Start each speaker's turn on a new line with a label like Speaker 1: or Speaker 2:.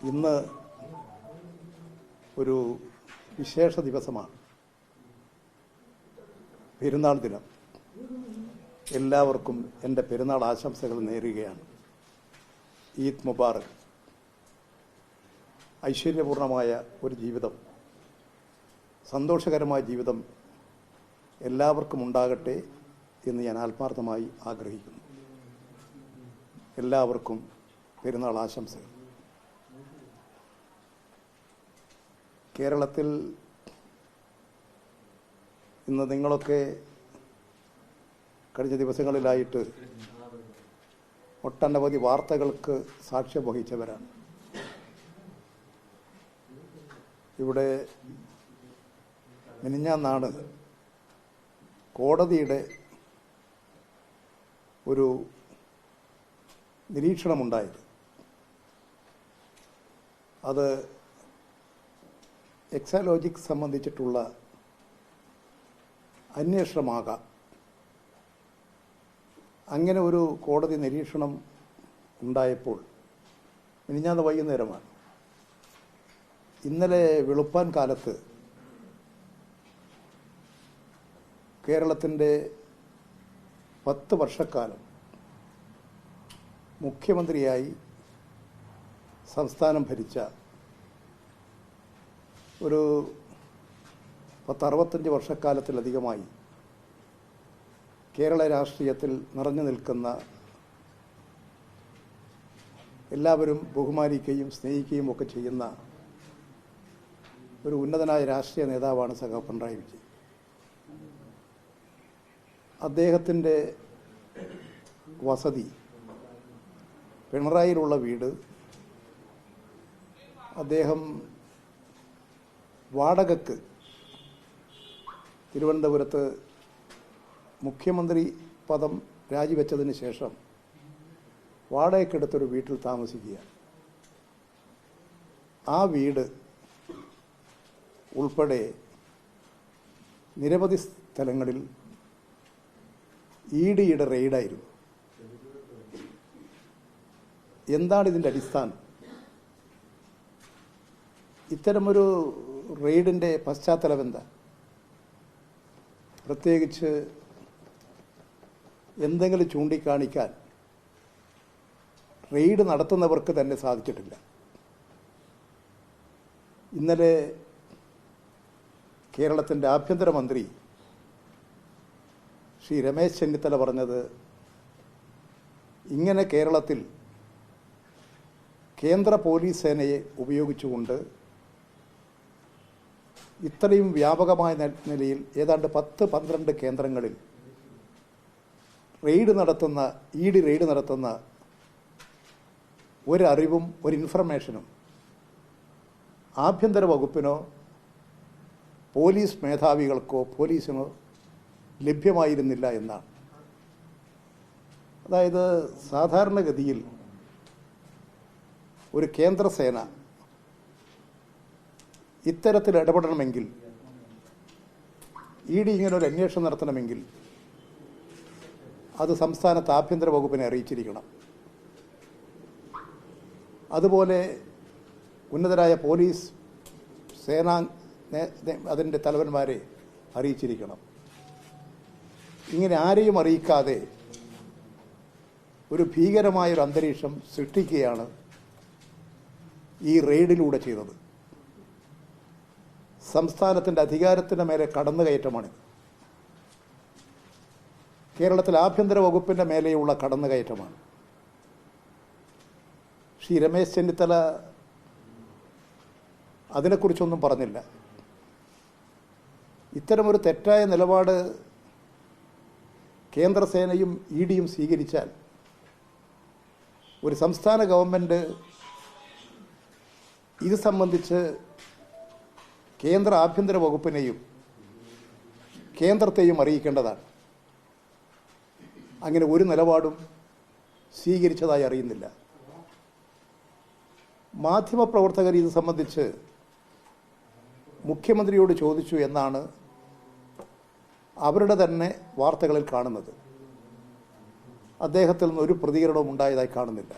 Speaker 1: ഇന്ന് ഒരു വിശേഷ ദിവസമാണ്. പെരുന്നാൾ ദിനം. എല്ലാവർക്കും എൻ്റെ പെരുന്നാൾ ആശംസകൾ നേരുകയാണ്. ഈദ് മുബാറക്. ഐശ്വര്യപൂർണമായ ഒരു ജീവിതം, സന്തോഷകരമായ ജീവിതം എല്ലാവർക്കും ഉണ്ടാകട്ടെ എന്ന് ഞാൻ ആത്മാർത്ഥമായി ആഗ്രഹിക്കുന്നു. എല്ലാവർക്കും പെരുന്നാൾ ആശംസകൾ. കേരളത്തിൽ ഇന്ന് നിങ്ങളൊക്കെ കഴിഞ്ഞ ദിവസങ്ങളിലായിട്ട് ഒട്ടനവധി വാർത്തകൾക്ക് സാക്ഷ്യം വഹിച്ചവരാണ്. ഇവിടെ മിനിഞ്ഞാന്നാണ് കോടതിയുടെ ഒരു നിരീക്ഷണമുണ്ടായത്. അത് എക്സാലോജിക് സംബന്ധിച്ചിട്ടുള്ള അന്വേഷണമാകാം. അങ്ങനെ ഒരു കോടതി നിരീക്ഷണം ഉണ്ടായപ്പോൾ മിനിഞ്ഞാന്ന് വൈകുന്നേരമാണ്. ഇന്നലെ വെളുപ്പാൻ കാലത്ത് കേരളത്തിൻ്റെ 10 വർഷക്കാലം മുഖ്യമന്ത്രിയായി സംസ്ഥാനം ഭരിച്ച ഒരു 65 വർഷക്കാലത്തിലധികമായി കേരള രാഷ്ട്രീയത്തിൽ നിറഞ്ഞു നിൽക്കുന്ന, എല്ലാവരും ബഹുമാനിക്കുകയും സ്നേഹിക്കുകയും ഒക്കെ ചെയ്യുന്ന ഒരു ഉന്നതനായ രാഷ്ട്രീയ നേതാവാണ് സഖാവ് പിണറായി വിജയൻ. അദ്ദേഹത്തിൻ്റെ വസതി, പിണറായിയിലുള്ള വീട്, അദ്ദേഹം വാടകയ്ക്ക് തിരുവനന്തപുരത്ത് മുഖ്യമന്ത്രി പദം രാജിവെച്ചതിന് ശേഷം വാടകയ്ക്കെടുത്തൊരു വീട്ടിൽ താമസിക്കുക. ആ വീട് ഉൾപ്പെടെ നിരവധി സ്ഥലങ്ങളിൽ ഇഡിയുടെ റെയ്ഡായിരുന്നു. എന്താണ് ഇതിൻ്റെ അടിസ്ഥാനം? ഇത്തരമൊരു റെയ്ഡിൻ്റെ പശ്ചാത്തലം എന്താ? പ്രത്യേകിച്ച് എന്തെങ്കിലും ചൂണ്ടിക്കാണിക്കാൻ റെയ്ഡ് നടത്തുന്നവർക്ക് തന്നെ സാധിച്ചിട്ടില്ല. ഇന്നലെ കേരളത്തിൻ്റെ ആഭ്യന്തരമന്ത്രി ശ്രീ രമേശ് ചെന്നിത്തല പറഞ്ഞത്, ഇങ്ങനെ കേരളത്തിൽ കേന്ദ്ര പോലീസ് സേനയെ ഉപയോഗിച്ചുകൊണ്ട് ഇത്രയും വ്യാപകമായ നിലയിൽ ഏതാണ്ട് 10-12 കേന്ദ്രങ്ങളിൽ റെയ്ഡ് നടത്തുന്ന, ഇഡി റെയ്ഡ് നടത്തുന്ന ഒരറിവും ഒരു ഇൻഫർമേഷനും ആഭ്യന്തര വകുപ്പിനോ പോലീസ് മേധാവികൾക്കോ പോലീസിനോ ലഭ്യമായിരുന്നില്ല എന്നാണ്. അതായത് സാധാരണഗതിയിൽ ഒരു കേന്ദ്രസേന ഇത്തരത്തിൽ ഇടപെടണമെങ്കിൽ, ഇഡി ഇങ്ങനെ ഒരു അന്വേഷണം നടത്തണമെങ്കിൽ അത് സംസ്ഥാനത്ത് ആഭ്യന്തര വകുപ്പിനെ അറിയിച്ചിരിക്കണം. അതുപോലെ ഉന്നതരായ പോലീസ് സേനാ അതിൻ്റെ തലവന്മാരെ അറിയിച്ചിരിക്കണം. ഇങ്ങനെ ആരെയും അറിയിക്കാതെ ഒരു ഭീകരമായൊരു അന്തരീക്ഷം സൃഷ്ടിക്കുകയാണ് ഈ റെയ്ഡിലൂടെ ചെയ്തത്. സംസ്ഥാനത്തിൻ്റെ അധികാരത്തിന് മേലെ കടന്നുകയറ്റമാണിത്. കേരളത്തിൽ ആഭ്യന്തര വകുപ്പിൻ്റെ മേലെയുള്ള കടന്നുകയറ്റമാണ്. ശ്രീ രമേശ് ചെന്നിത്തല അതിനെക്കുറിച്ചൊന്നും പറഞ്ഞില്ല. ഇത്തരമൊരു തെറ്റായ നിലപാട് കേന്ദ്രസേനയും ഇഡിയും സ്വീകരിച്ചാൽ ഒരു സംസ്ഥാന ഗവൺമെൻറ് ഇത് സംബന്ധിച്ച് കേന്ദ്ര ആഭ്യന്തര വകുപ്പിനെയും കേന്ദ്രത്തെയും അറിയിക്കേണ്ടതാണ്. അങ്ങനെ ഒരു നിലപാടും സ്വീകരിച്ചതായി അറിയുന്നില്ല. മാധ്യമപ്രവർത്തകർ ഇത് സംബന്ധിച്ച് മുഖ്യമന്ത്രിയോട് ചോദിച്ചു എന്നാണ് അവരുടെ തന്നെ വാർത്തകളിൽ കാണുന്നത്. അദ്ദേഹത്തിൽ നിന്ന് ഒരു പ്രതികരണവും ഉണ്ടായതായി കാണുന്നില്ല.